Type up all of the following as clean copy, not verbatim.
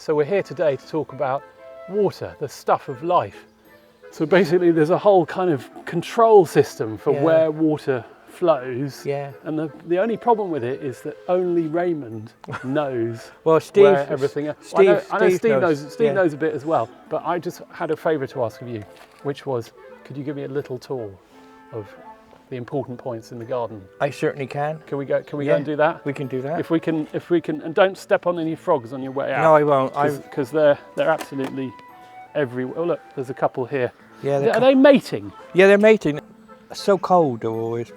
So we're here today to talk about water, the stuff of life. So basically there's a whole kind of control system for where water flows. Yeah. And the only problem with it is that only Raymond knows Well, Steve, where everything is. Steve, I know Steve knows. Steve yeah. knows a bit as well. But I just had a favour to ask of you, which was, could you give me a little tour of the important points in the garden? I certainly can. Can we go and do that? We can do that. If we can, and don't step on any frogs on your way out. No, I won't. Because they're absolutely everywhere. Oh look, there's a couple here. Yeah. Are they mating? Yeah, they're mating. It's so cold though always.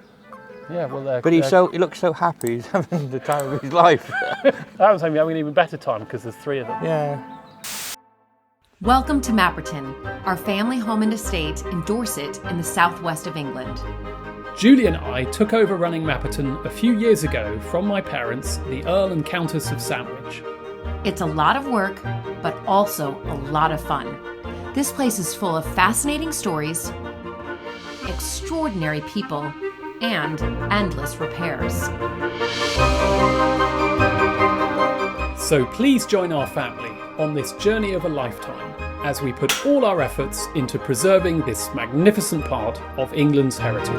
Yeah, well, but he looks so happy. He's having the time of his life. I was having an even better time because there's three of them. Yeah. Welcome to Mapperton, our family home and estate in Dorset in the southwest of England. Julie and I took over running Mappiton a few years ago from my parents, the Earl and Countess of Sandwich. It's a lot of work, but also a lot of fun. This place is full of fascinating stories, extraordinary people, and endless repairs. So please join our family on this journey of a lifetime as we put all our efforts into preserving this magnificent part of England's heritage.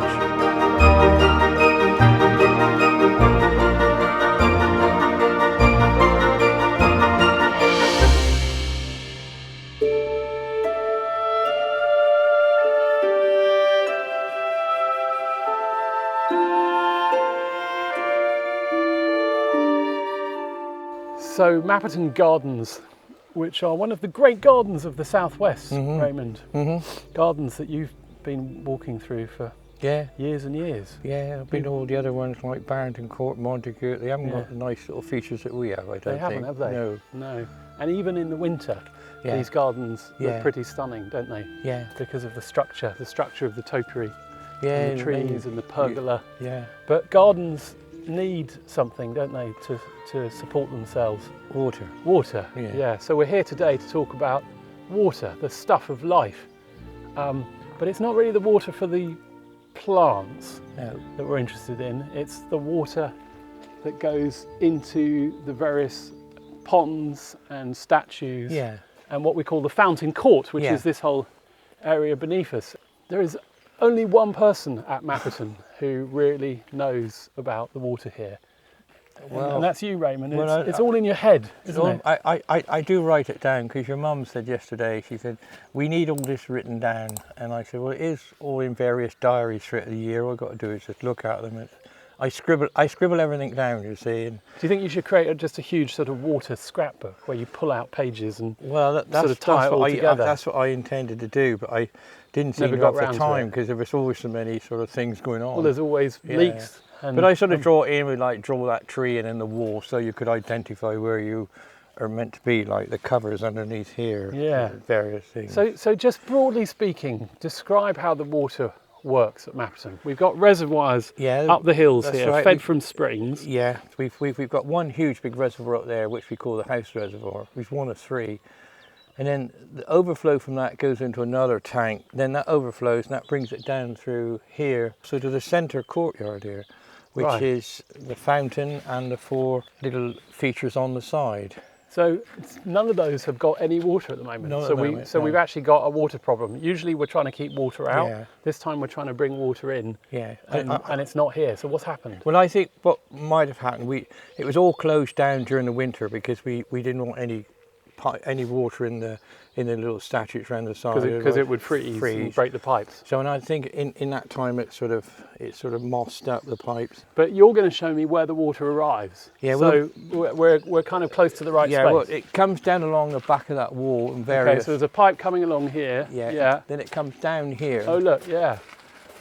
So Mappington Gardens, which are one of the great gardens of the southwest, Raymond. Gardens that you've been walking through for years and years. Yeah, I've been to all the other ones like Barrington Court, Montague. They haven't got the nice little features that we have, I don't think. They haven't, have they? No. And even in the winter, these gardens look pretty stunning, don't they? Yeah. Because of the structure of the topiary, and the trees and the pergola. Yeah. But gardens need something, don't they, to support themselves? Water. Yeah. So we're here today to talk about water, the stuff of life. But it's not really the water for the plants that we're interested in. It's the water that goes into the various ponds and statues and what we call the fountain court, which is this whole area beneath us. There is only one person at Mapperton who really knows about the water here. And that's you, Raymond. It's all in your head, isn't it? I do write it down because your mum said yesterday, she said, we need all this written down. And I said, well, it is all in various diaries throughout the year. All I've got to do is just look at them. I scribble everything down, you see. And do you think you should create just a huge sort of water scrapbook where you pull out pages and sort of tie it all together? That's what I intended to do, but I didn't seem to have the time because there was always so many sort of things going on. Well, there's always leaks. But I sort of draw it in, draw that tree in the wall so you could identify where you are meant to be, like the covers underneath here. Yeah. Various things. So just broadly speaking, describe how the water works at Mapperton. We've got reservoirs up the hills here, fed from springs. Yeah, we've got one huge big reservoir up there, which we call the house reservoir. We've one of three. And then the overflow from that goes into another tank. Then that overflows and that brings it down through here. So to the centre courtyard here, which is the fountain and the four little features on the side. So none of those have got any water at the moment. We've actually got a water problem. Usually we're trying to keep water out. Yeah. This time we're trying to bring water in. Yeah. And it's not here. So what's happened? Well, I think what might have happened, it was all closed down during the winter because we didn't want any water in the little statues around the side because it would freeze and break the pipes. So, and I think in that time it sort of mossed up the pipes. But you're going to show me where the water arrives. Yeah. So we're kind of close to the right space. Yeah. Well, it comes down along the back of that wall and various. Okay. So there's a pipe coming along here. Yeah. Then it comes down here. Oh look, yeah.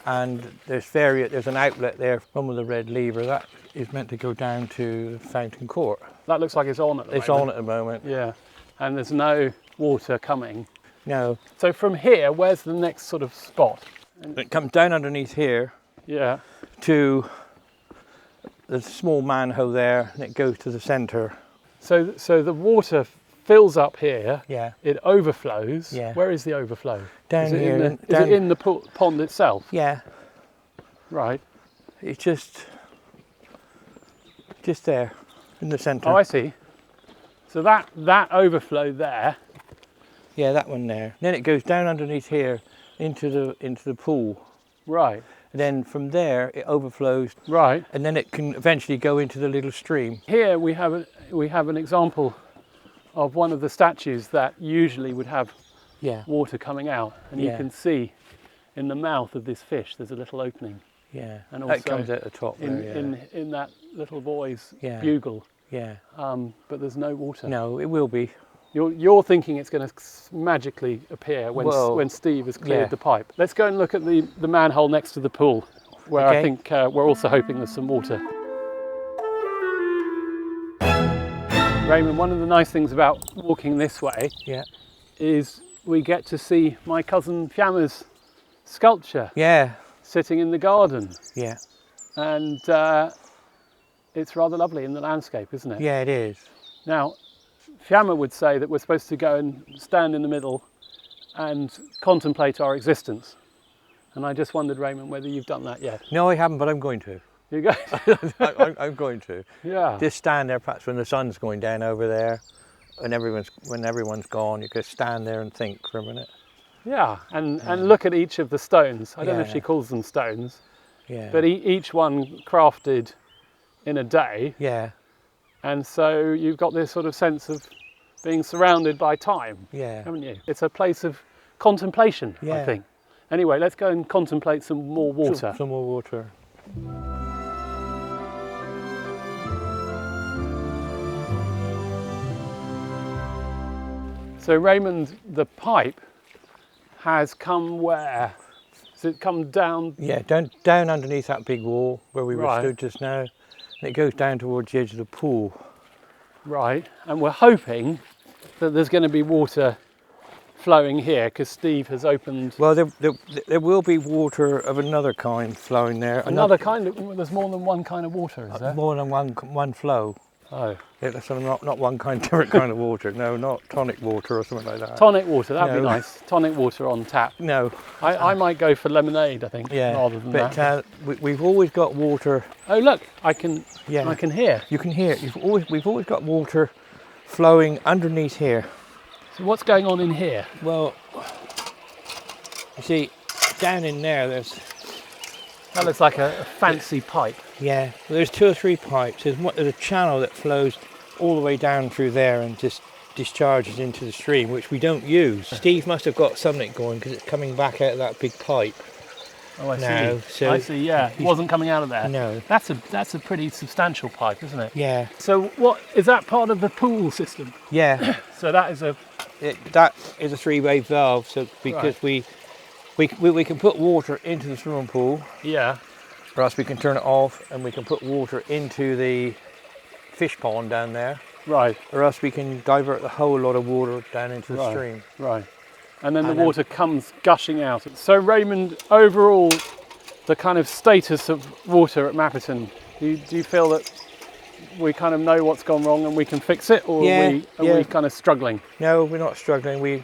And there's an outlet there, one with a red lever that is meant to go down to the fountain court. That looks like it's on at the moment. It's on at the moment. Yeah. And there's no water coming. No. So from here, where's the next sort of spot? It comes down underneath here. Yeah. To the small manhole there, and it goes to the centre. So the water fills up here. Yeah. It overflows. Yeah. Where is the overflow? Down here. Is it in the pond itself? Yeah. Right. It's just there in the centre. Oh, I see. So that overflow there. Yeah, that one there. Then it goes down underneath here into the pool. Right. And then from there it overflows. Right. And then it can eventually go into the little stream. Here we have an example of one of the statues that usually would have water coming out, and you can see in the mouth of this fish there's a little opening. Yeah. And also that comes at the top there, in that little boy's bugle. Yeah. But there's no water. No, it will be. You're thinking it's going to magically appear when Steve has cleared the pipe. Let's go and look at the manhole next to the pool, where I think we're also hoping there's some water. Raymond, one of the nice things about walking this way is we get to see my cousin Fiamma's sculpture sitting in the garden. Yeah. And it's rather lovely in the landscape, isn't it? Yeah, it is. Now, Fiamma would say that we're supposed to go and stand in the middle and contemplate our existence. And I just wondered, Raymond, whether you've done that yet. No, I haven't, but I'm going to. You go? I'm going to. Yeah. Just stand there, perhaps when the sun's going down over there, and when everyone's gone, you could stand there and think for a minute. Yeah, and look at each of the stones. I don't know if she calls them stones. Yeah. But each one crafted in a day. Yeah. And so you've got this sort of sense of being surrounded by time, haven't you? It's a place of contemplation, I think. Anyway, let's go and contemplate some more water. Some more water. So Raymond, the pipe has come where? Has it come down? Yeah, down underneath that big wall where we were stood just now. And it goes down towards the edge of the pool. Right, and we're hoping that there's going to be water flowing here because Steve has opened... Well, there will be water of another kind flowing there. Another kind of... There's more than one kind of water, is there? More than one flow. Oh. Yeah, that's not one different kind of water. No, not tonic water or something like that. Tonic water, that'd be nice. Tonic water on tap. No. I might go for lemonade, I think, rather than that. We've always got water. Oh look, I can hear. You can hear. We've always got water flowing underneath here. So what's going on in here? Well, you see, down in there, there's... That looks like a fancy pipe. Yeah, well, there's 2 or 3 pipes. There's a channel that flows all the way down through there and just discharges into the stream, which we don't use. Steve must have got something going because it's coming back out of that big pipe. Oh, I see. So I see. Yeah, it wasn't coming out of there. No. That's a pretty substantial pipe, isn't it? Yeah. So what is that part of the pool system? Yeah. So that is a 3-way valve. So because we can put water into the swimming pool. Yeah. Or else we can turn it off and we can put water into the fish pond down there. Right. Or else we can divert the whole lot of water down into the stream. Right. And then the water comes gushing out. So Raymond, overall, the kind of status of water at Mapperton, do you feel that we kind of know what's gone wrong and we can fix it, or are we kind of struggling? No, we're not struggling. We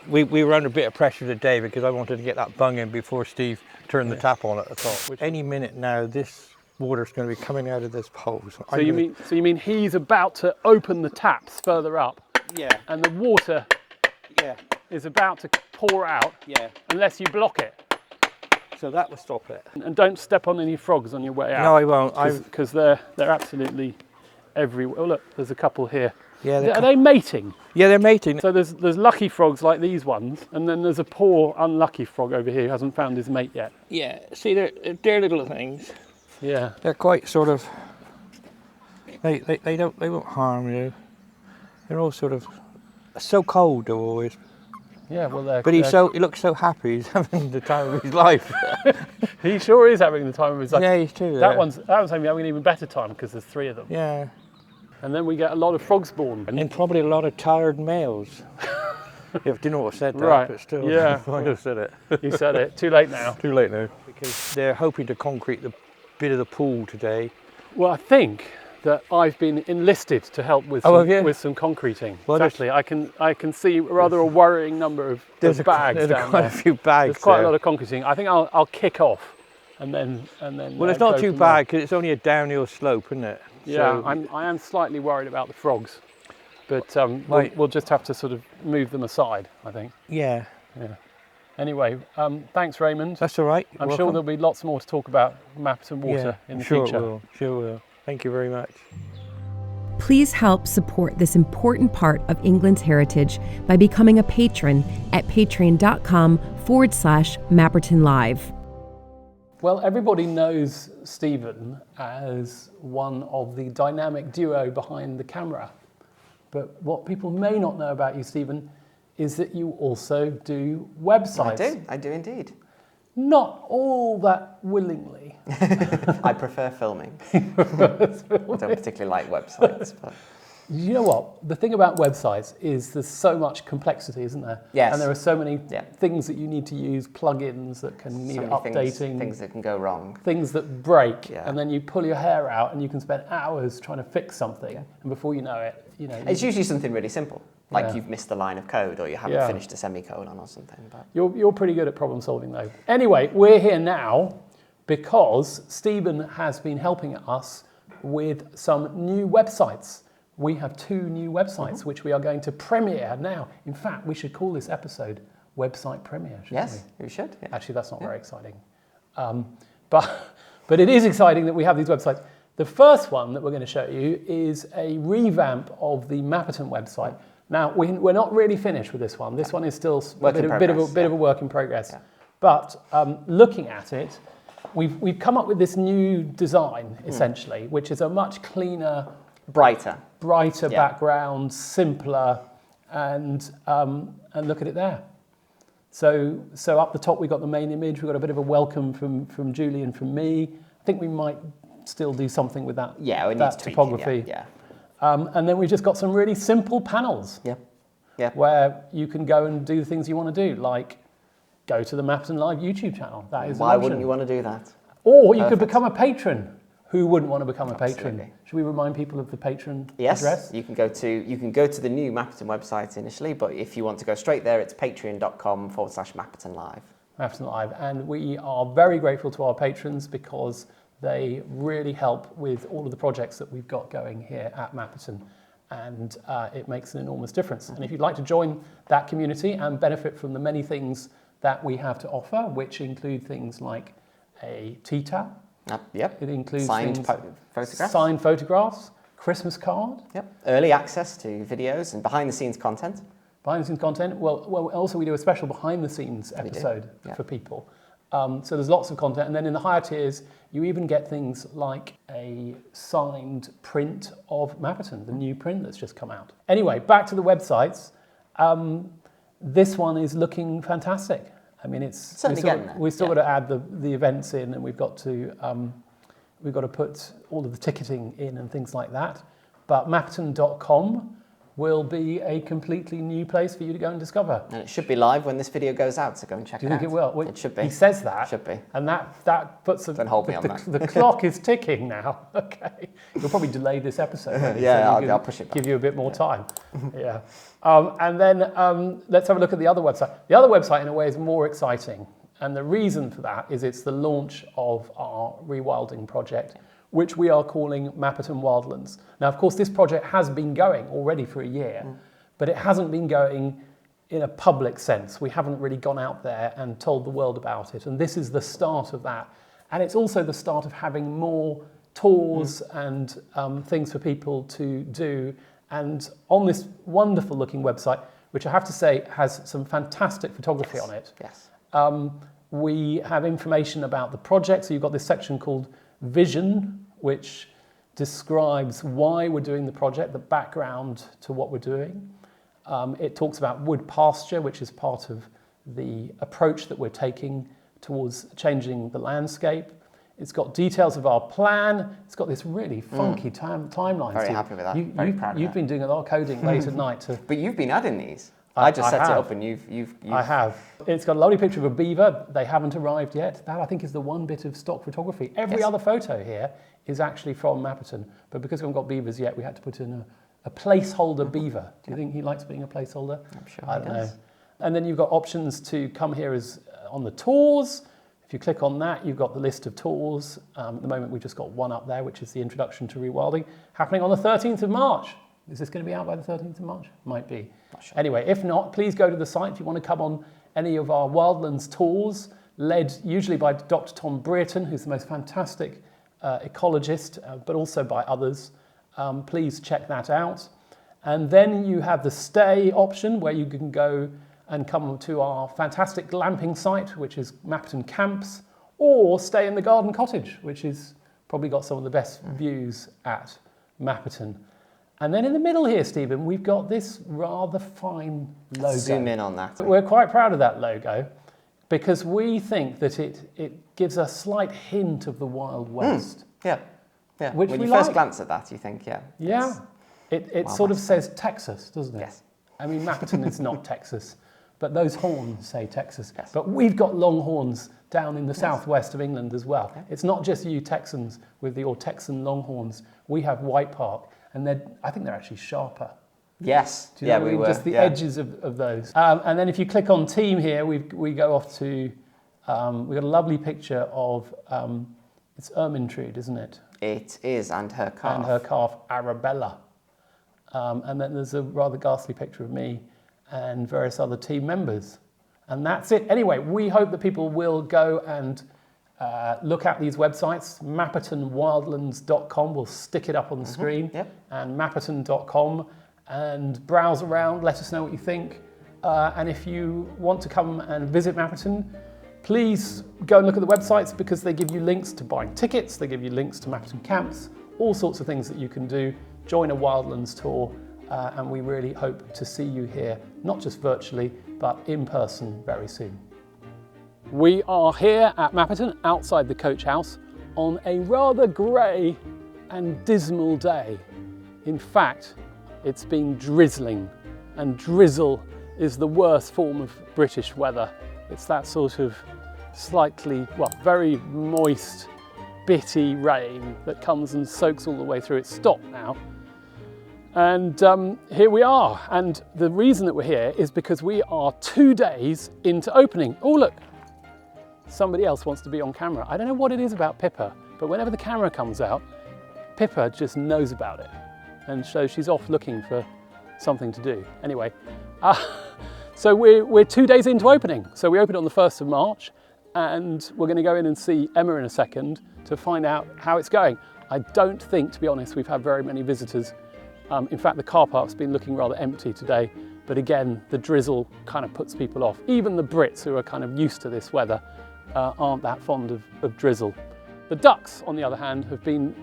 were under a bit of pressure today because I wanted to get that bung in before Steve turned the tap on at the top. Any minute now, this water's going to be coming out of this hole. So you mean he's about to open the taps further up? Yeah. And the water is about to pour out unless you block it. So that will stop it. And don't step on any frogs on your way out. No, I won't. Because they're absolutely everywhere. Oh look, there's a couple here. Yeah. Are they mating? Yeah, they're mating. So there's lucky frogs like these ones, and then there's a poor unlucky frog over here who hasn't found his mate yet. Yeah. See, they're little things. Yeah. They're quite sort of. They won't harm you. They're all sort of so cold though always. Yeah, well, but he looks so happy. He's having the time of his life. He sure is having the time of his life. Yeah, he's too. That one's having an even better time because there's 3 of them. Yeah. And then we get a lot of frogs born. And probably a lot of tired males. I didn't know what I said that, right. But still, yeah. I just said it. You said it. Too late now. Too late now. Because they're hoping to concrete the bit of the pool today. Well, I think that I've been enlisted to help with some concreting. Well, exactly. I can see rather a worrying number of bags down there. There's quite a few bags. There's quite a lot of concreting. I think I'll kick off and then. Well, it's not too bad because it's only a downhill slope, isn't it? Yeah, so, I am slightly worried about the frogs, but we'll just have to sort of move them aside, I think. Yeah. Anyway, thanks, Raymond. That's all right. I'm sure there'll be lots more to talk about Mapperton water in the future. Sure will. Thank you very much. Please help support this important part of England's heritage by becoming a patron at patreon.com/Mapperton Live. Well, everybody knows Stephen as one of the dynamic duo behind the camera. But what people may not know about you, Stephen, is that you also do websites. I do indeed. Not all that willingly. I prefer filming. I don't particularly like websites. But... You know what? The thing about websites is there's so much complexity, isn't there? Yes. And there are so many things that you need to use, plugins that can need updating. Things that can go wrong. Things that break. Yeah. And then you pull your hair out and you can spend hours trying to fix something. Yeah. And before you know it, It's usually something really simple. Like you've missed a line of code or you haven't finished a semicolon or something. But... You're pretty good at problem solving though. Anyway, we're here now because Stephen has been helping us with some new websites. We have 2 new websites which we are going to premiere now. In fact, we should call this episode Website Premiere, shouldn't we should. Yeah. Actually, that's not very exciting. But it is exciting that we have these websites. The first one that we're going to show you is a revamp of the Mappiton website. Now, we're not really finished with this one. This one is still a bit of a work in progress. Yeah. But looking at it, we've come up with this new design, essentially, which is a much cleaner... Brighter background, simpler, and look at it there. So up the top, we've got the main image. We've got a bit of a welcome from Julie and from me. I think we might still do something with that, that typography. And then we've just got some really simple panels where you can go and do the things you want to do, like go to the Mapperton Live YouTube channel. That is Why wouldn't you want to do that? Or you could become a patron. Who wouldn't want to become a patron? Should we remind people of the patron address? Yes, you can go to the new Mapperton website initially, but if you want to go straight there, it's patreon.com/Mapperton Live. Mapperton Live, and we are very grateful to our patrons because they really help with all of the projects that we've got going here at Mapperton, and it makes an enormous difference. And if you'd like to join that community and benefit from the many things that we have to offer, which include things like a tea towel. Yep. It includes signed photographs, Christmas card. Yep. Early access to videos and behind-the-scenes content. Behind-the-scenes content. Well, also we do a special behind-the-scenes episode for people. So there's lots of content. And then in the higher tiers, you even get things like a signed print of Mapperton, the new print that's just come out. Anyway, back to the websites. This one is looking fantastic. I mean, we've still got to add the events in, and we've got to put all of the ticketing in and things like that. But Mappiton.com will be a completely new place for you to go and discover. And it should be live when this video goes out, so go and check it out. Do you think it will? Well, it should be. He says that. It should be. And that puts Don't hold me on that. The clock is ticking now. Okay. You'll probably delay this episode. I'll push it back. Give you a bit more time. Yeah. And then let's have a look at the other website. The other website, in a way, is more exciting. And the reason for that is it's the launch of our rewilding project, which we are calling Mapperton Wildlands. Now, of course, this project has been going already for a year, but it hasn't been going in a public sense. We haven't really gone out there and told the world about it. And this is the start of that. And it's also the start of having more tours and things for people to do. And on this wonderful looking website, which I have to say has some fantastic photography on it, we have information about the project. So you've got this section called Vision, which describes why we're doing the project, the background to what we're doing. It talks about wood pasture, which is part of the approach that we're taking towards changing the landscape. It's got details of our plan. It's got this really funky timeline. Very happy with that. Very proud of You've been doing a lot of coding late at night. But you've been adding these. I just set it up and you've... I have. It's got a lovely picture of a beaver. They haven't arrived yet. That, I think, is the one bit of stock photography. Every other photo here is actually from Mapperton. But because we haven't got beavers yet, we had to put in a placeholder beaver. Do you think he likes being a placeholder? I'm sure I don't know. And then you've got options to come here as on the tours. If you click on that, you've got the list of tours. At the moment, we've just got one up there, which is the Introduction to Rewilding, happening on the 13th of March. Is this going to be out by the 13th of March? Might be. Not sure. Anyway, if not, please go to the site if you want to come on any of our wildlands tours, led usually by Dr. Tom Brereton, who's the most fantastic ecologist, but also by others. Please check that out. And then you have the stay option where you can go and come to our fantastic glamping site, which is Mapperton Camps, or stay in the garden cottage, which is probably got some of the best views at Mappiton. And then in the middle here, Stephen, we've got this rather fine logo. Zoom in on that. We're quite proud of that logo because we think that it gives a slight hint of the Wild West. Yeah. Which when we you first like. glance at that, you think, Yeah. It sort of says Texas, doesn't it? Yes. I mean, Mappiton is not Texas, but those horns say Texas. Yes. But we've got long horns down in the southwest of England as well. Okay. It's not just you Texans with your Texan longhorns. We have White Park, and I think they're actually sharper. Yes. Do you know what I mean? Just the edges of those. And then if you click on team here, we go off to, we've got a lovely picture of, it's Ermintrude, isn't it? It is, and her calf. And her calf, Arabella. And then there's a rather ghastly picture of me and various other team members. And that's it. Anyway, we hope that people will go and look at these websites. Mappertonwildlands.com, we'll stick it up on the screen, and Mapperton.com, and browse around, let us know what you think. And if you want to come and visit Mapperton, please go and look at the websites because they give you links to buying tickets, they give you links to Mapperton camps, all sorts of things that you can do. Join a Wildlands tour, and we really hope to see you here, not just virtually, but in person very soon. We are here at Mappiton, outside the coach house, on a rather grey and dismal day. In fact, it's been drizzling, and drizzle is the worst form of British weather. It's that sort of slightly, well, very moist, bitty rain that comes and soaks all the way through. It's stopped now. And here we are. And the reason that we're here is because we are 2 days into opening. Oh, look, somebody else wants to be on camera. I don't know what it is about Pippa, but whenever the camera comes out, Pippa just knows about it. And so she's off looking for something to do. Anyway, so we're 2 days into opening. So we opened on the 1st of March, and we're going to go in and see Emma in a second to find out how it's going. I don't think, to be honest, we've had very many visitors. In fact, the car park's been looking rather empty today, but again, the drizzle kind of puts people off. Even the Brits, who are kind of used to this weather, aren't that fond of drizzle. The ducks, on the other hand, have been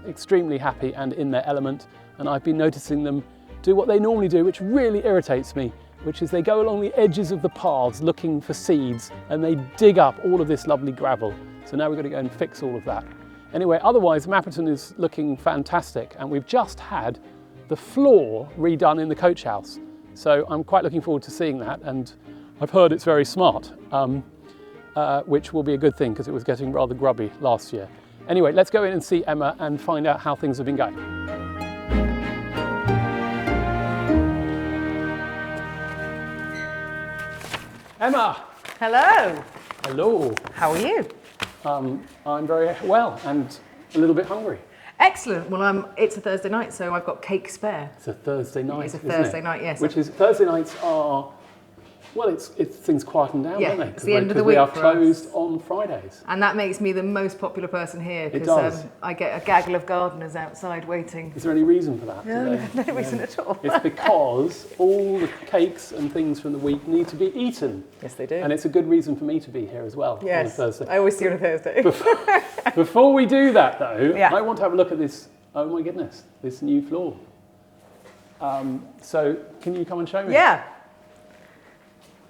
extremely happy and in their element, and I've been noticing them do what they normally do, which really irritates me, which is they go along the edges of the paths looking for seeds, and they dig up all of this lovely gravel. So now we've got to go and fix all of that. Anyway, otherwise, Mapperton is looking fantastic, and we've just had the floor redone in the coach house. So I'm quite looking forward to seeing that, and I've heard it's very smart, which will be a good thing because it was getting rather grubby last year. Anyway, let's go in and see Emma and find out how things have been going. Emma! Hello! Hello! How are you? I'm very well and a little bit hungry. Excellent. Well, it's a Thursday night, so I've got cake spare. It's a Thursday night, It's a isn't Thursday it? night, yes. Which is, Thursday nights are, well, it's things quieten down, Yeah, don't they? it's the end of the Because we week are for closed us. on Fridays. And that makes me the most popular person here It does. because I get a gaggle of gardeners outside waiting. Is there any reason for that? No, no reason at all. It's because all the cakes and things from the week need to be eaten. Yes, they do. And it's a good reason for me to be here as well on a Yes, Thursday. I always see you on a Thursday. Before we do that though, Yeah. I want to have a look at this, oh my goodness, this new floor. So can you come and show me? Yeah.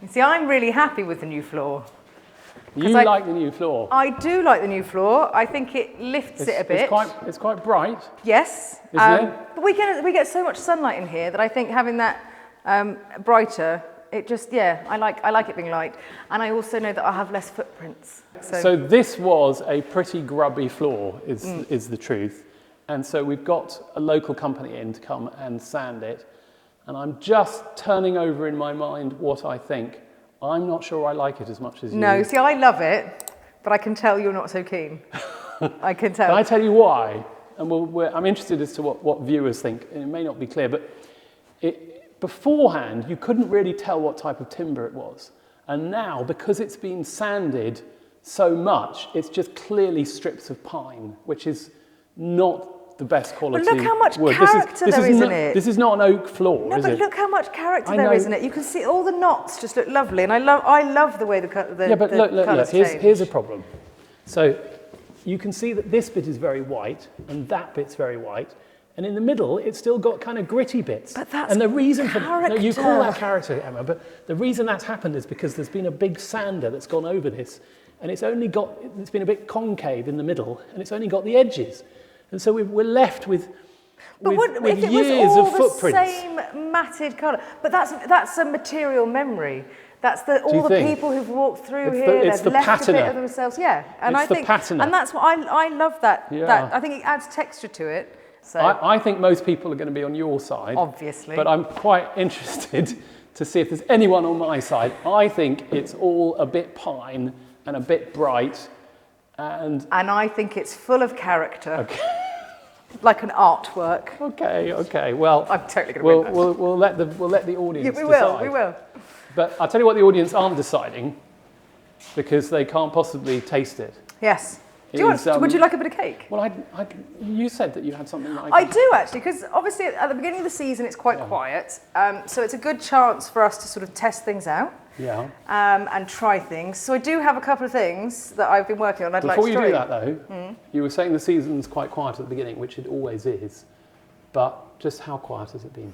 You see, I'm really happy with the new floor. You like the new floor? I do like the new floor. I think it lifts it a bit. It's quite bright. Yes. Isn't it? But we get so much sunlight in here that I think having that brighter, it just, I like it being light. And I also know that I'll have less footprints. So this was a pretty grubby floor, is the truth. And so we've got a local company in to come and sand it. And I'm just turning over in my mind what I think. I'm not sure I like it as much as you. No, see, I love it. but I can tell you're not so keen. I can tell. Can I tell you why? And I'm interested as to what viewers think. And it may not be clear, but beforehand, you couldn't really tell what type of timber it was. And now, because it's been sanded so much, it's just clearly strips of pine, which is not the best quality wood. But look how much character there is in it. This is not an oak floor, no, is but it? look how much character there is in it. You can see all the knots just look lovely, and I love the way the colours change. Here's a problem. So you can see that this bit is very white, and that bit's very white, and in the middle, it's still got kind of gritty bits. But that's and the reason character. No, you call that character, Emma, but the reason that's happened is because there's been a big sander that's gone over this, and it's been a bit concave in the middle, and it's only got the edges. And so we're left with years of footprints. The same matted colour, but that's a material memory. That's all the people who've walked through here. They've left a bit of themselves. Yeah, and I think, and that's what I love. That I think it adds texture to it. So I think most people are going to be on your side, obviously. But I'm quite interested to see if there's anyone on my side. I think it's all a bit pine and a bit bright, and I think it's full of character. Okay. Like an artwork. Okay. Well, I'm totally going to win that. We'll let the audience we decide. We will. But I'll tell you what the audience aren't deciding, because they can't possibly taste it. Yes. Would you like a bit of cake? Well, you said that you had something that I do actually, because obviously at the beginning of the season it's quite quiet, so it's a good chance for us to sort of test things out. Yeah. And try things. So I do have a couple of things that I've been working on. Before you do that though, you were saying the season's quite quiet at the beginning, which it always is. But just how quiet has it been?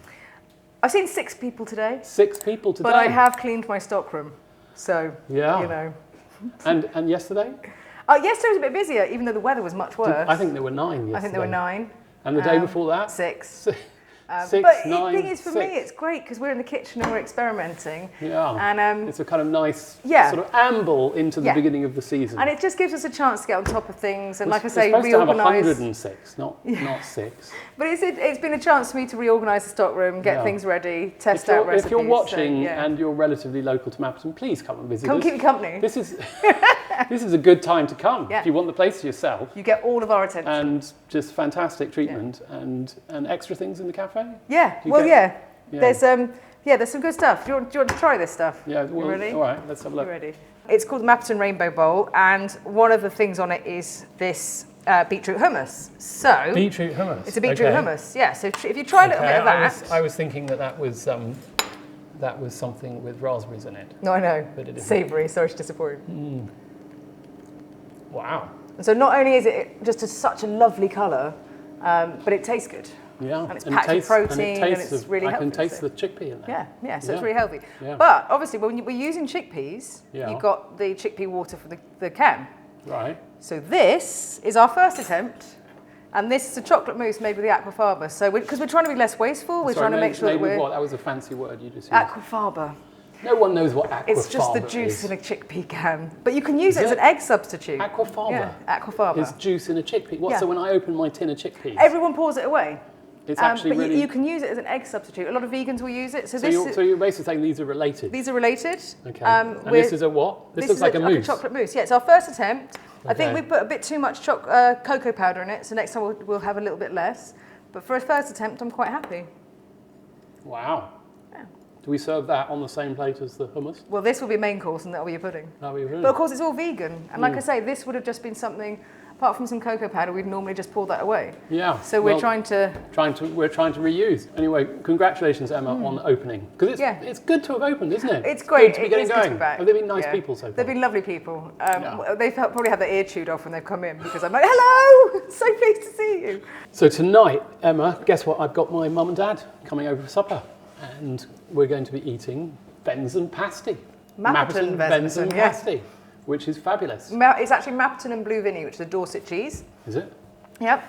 I've seen 6 people today. 6 people today? But I have cleaned my stockroom. So, yeah. You know. And yesterday? Yesterday was a bit busier, even though the weather was much worse. I think there were 9 yesterday. I think there were 9. And the day before that? 6. 6, but 9, the thing is, for 6. me, it's great because we're in the kitchen and we're experimenting. Yeah. And it's a kind of nice sort of amble into the beginning of the season. And it just gives us a chance to get on top of things. And like I say, reorganise. We're supposed to have 106, not 6. But it's been a chance for me to reorganise the stockroom, get things ready, test out recipes. If you're watching and you're relatively local to Mapperton, please come and visit us. Come keep me company. This is a good time to come. Yeah. If you want the place to yourself. You get all of our attention. And just fantastic treatment and extra things in the cafe. Yeah. There's some good stuff. Do you want to try this stuff? Yeah. You ready? All right. Let's have a look. You ready? It's called the Mappiton Rainbow Bowl, and one of the things on it is this beetroot hummus. So beetroot hummus. It's a beetroot hummus. Yeah. So if you try a little bit of that. I was thinking that was something with raspberries in it. No, I know. But it isn't. Savoury. Sorry to disappoint. Wow. And so not only is it just such a lovely colour, but it tastes good. Yeah. And it's packed with protein and it's really healthy. I can taste the chickpea in there. Yeah, so it's really healthy. Yeah. But obviously when we're using chickpeas, you've got the chickpea water from the can. Right. So this is our first attempt, and this is a chocolate mousse made with the aquafaba. So because we're trying to be less wasteful, we're trying to make sure that we're... That was a fancy word you just used. Aquafaba. No one knows what aquafaba is. It's just the juice in a chickpea can. But you can use it as an egg substitute. Aquafaba? Yeah, aquafaba. Is juice in a chickpea. What, so when I open my tin of chickpeas? Everyone pours it away. It's actually but you can use it as an egg substitute. A lot of vegans will use it. So you're basically saying these are related? These are related. Okay. And this is a what? This looks like a mousse. Like a chocolate mousse. Yeah, it's our first attempt. Okay. I think we put a bit too much cocoa powder in it, so next time we'll have a little bit less. But for a first attempt, I'm quite happy. Wow. Do we serve that on the same plate as the hummus? Well, this will be main course and that'll be your pudding. That'll be your pudding. But of course, it's all vegan. And like I say, this would have just been something, apart from some cocoa powder, we'd normally just pour that away. Yeah. So we're trying to reuse. Anyway, congratulations, Emma, on opening. Because it's good to have opened, isn't it? It's great. Good to be getting going. Have they been nice people so far? They've been lovely people. They've probably had their ear chewed off when they've come in because I'm like, hello, so pleased to see you. So tonight, Emma, guess what? I've got my mum and dad coming over for supper. And we're going to be eating venison pasty. Mapperton venison pasty, which is fabulous. It's actually Mappiton and Blue Vinny, which is a Dorset cheese. Is it? Yep.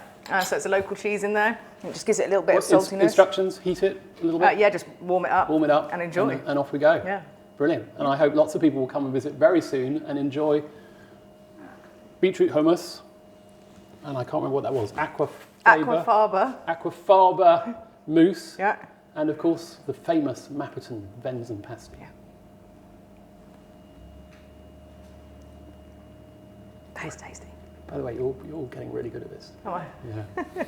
So it's a local cheese in there. It just gives it a little bit of saltiness. Instructions, heat it a little bit? Yeah, just warm it up. Warm it up. And enjoy. And off we go. Yeah. Brilliant. And I hope lots of people will come and visit very soon and enjoy beetroot hummus. And I can't remember what that was. Aquafaba mousse. Yeah. And of course, the famous Mappiton venison pasty. Yeah. It's tasty. By the way, you're all getting really good at this. Oh, yeah.